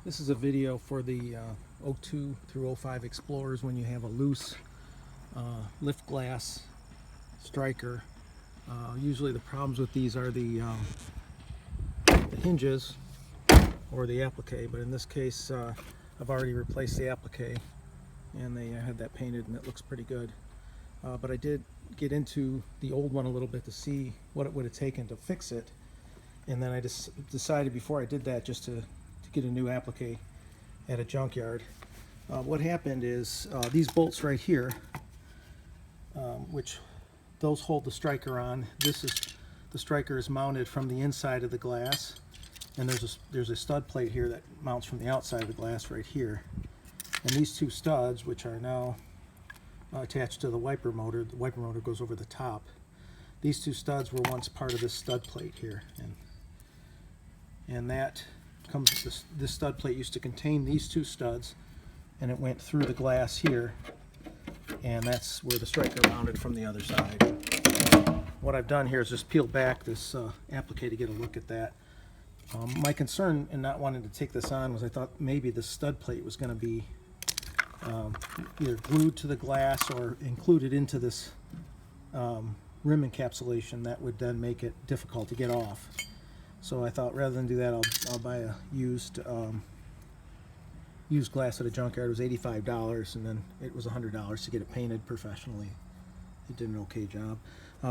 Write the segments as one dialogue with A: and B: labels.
A: This is a video for the 02 through 05 Explorers when you have a loose Liftglass striker. Usually the problems with these are the hinges or the applique, but in this case I've already replaced the applique and they had that painted and it looks pretty good. But I did get into the old one a little bit to see what it would have taken to fix it, and then I just decided before I did that just to get a new applique at a junkyard. What happened is these bolts right here, which those hold the striker on. The striker is mounted from the inside of the glass, and there's a stud plate here that mounts from the outside of the glass right here. And these two studs, which are now attached to the wiper motor goes over the top. These two studs were once part of this stud plate here, and that comes. This stud plate used to contain these two studs, and it went through the glass here, and that's where the striker mounted from the other side. What I've done here is just peel back this applique to get a look at that. My concern in not wanting to take this on was I thought maybe the stud plate was going to be either glued to the glass or included into this rim encapsulation that would then make it difficult to get off. So I thought rather than do that, I'll buy a used glass at a junkyard. It was $85, and then it was $100 to get it painted professionally. It did an okay job.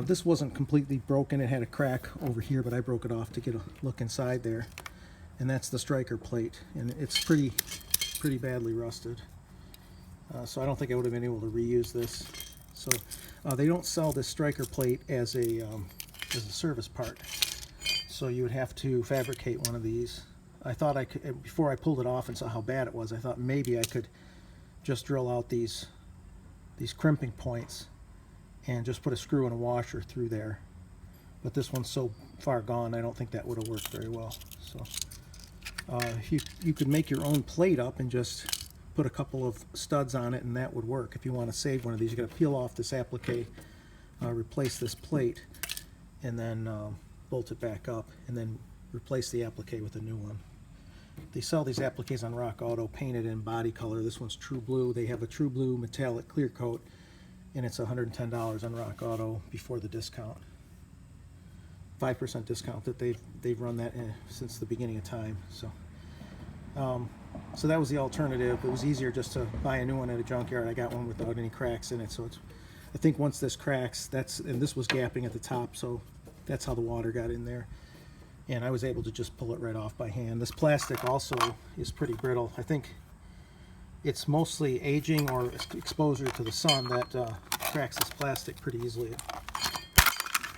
A: This wasn't completely broken. It had a crack over here, but I broke it off to get a look inside there. And that's the striker plate, and it's pretty badly rusted. So I don't think I would have been able to reuse this. So they don't sell this striker plate as a service part. So you would have to fabricate one of these. I thought I could, before I pulled it off and saw how bad it was, I thought maybe I could just drill out these crimping points and just put a screw and a washer through there. But this one's so far gone, I don't think that would have worked very well. So you could make your own plate up and just put a couple of studs on it, and that would work. If you want to save one of these, you got to peel off this applique, replace this plate, and then bolt it back up, and then replace the applique with a new one. They sell these appliques on Rock Auto painted in body color. This one's True Blue. They have a True Blue metallic clear coat, and it's $110 on Rock Auto before the discount. 5% discount that they've run that since the beginning of time. So that was the alternative. It was easier just to buy a new one at a junkyard. I got one without any cracks in it, so I think once this cracks, and this was gapping at the top, so that's how the water got in there. And I was able to just pull it right off by hand. This plastic also is pretty brittle. I think it's mostly aging or exposure to the sun that cracks this plastic pretty easily. It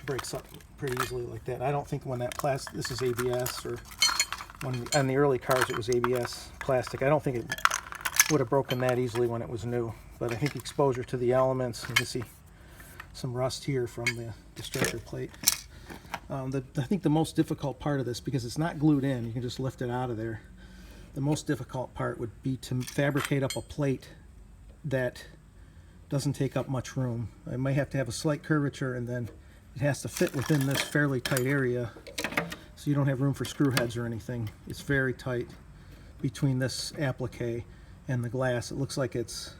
A: breaks up pretty easily like that. I don't think when that plastic, this is ABS, or on the early cars it was ABS plastic. I don't think it would have broken that easily when it was new. But I think exposure to the elements, you can see some rust here from the striker plate. I think the most difficult part of this, because it's not glued in, you can just lift it out of there. The most difficult part would be to fabricate up a plate that doesn't take up much room. I might have to have a slight curvature, and then it has to fit within this fairly tight area, so you don't have room for screw heads or anything. It's very tight between this applique and the glass. It looks like it's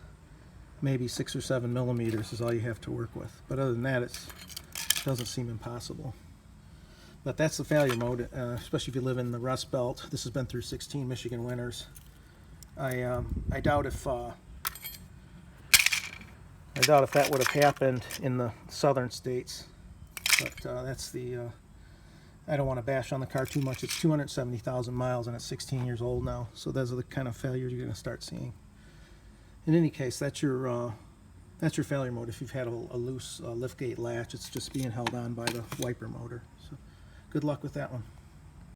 A: maybe 6 or 7 millimeters is all you have to work with. But other than that, it doesn't seem impossible. But that's the failure mode, especially if you live in the Rust Belt. This has been through 16 Michigan winters. I doubt if that would have happened in the southern states. But that's the. I don't want to bash on the car too much. It's 270,000 miles and it's 16 years old now. So those are the kind of failures you're going to start seeing. In any case, that's your failure mode. If you've had a loose liftgate latch, it's just being held on by the wiper motor. So good luck with that one.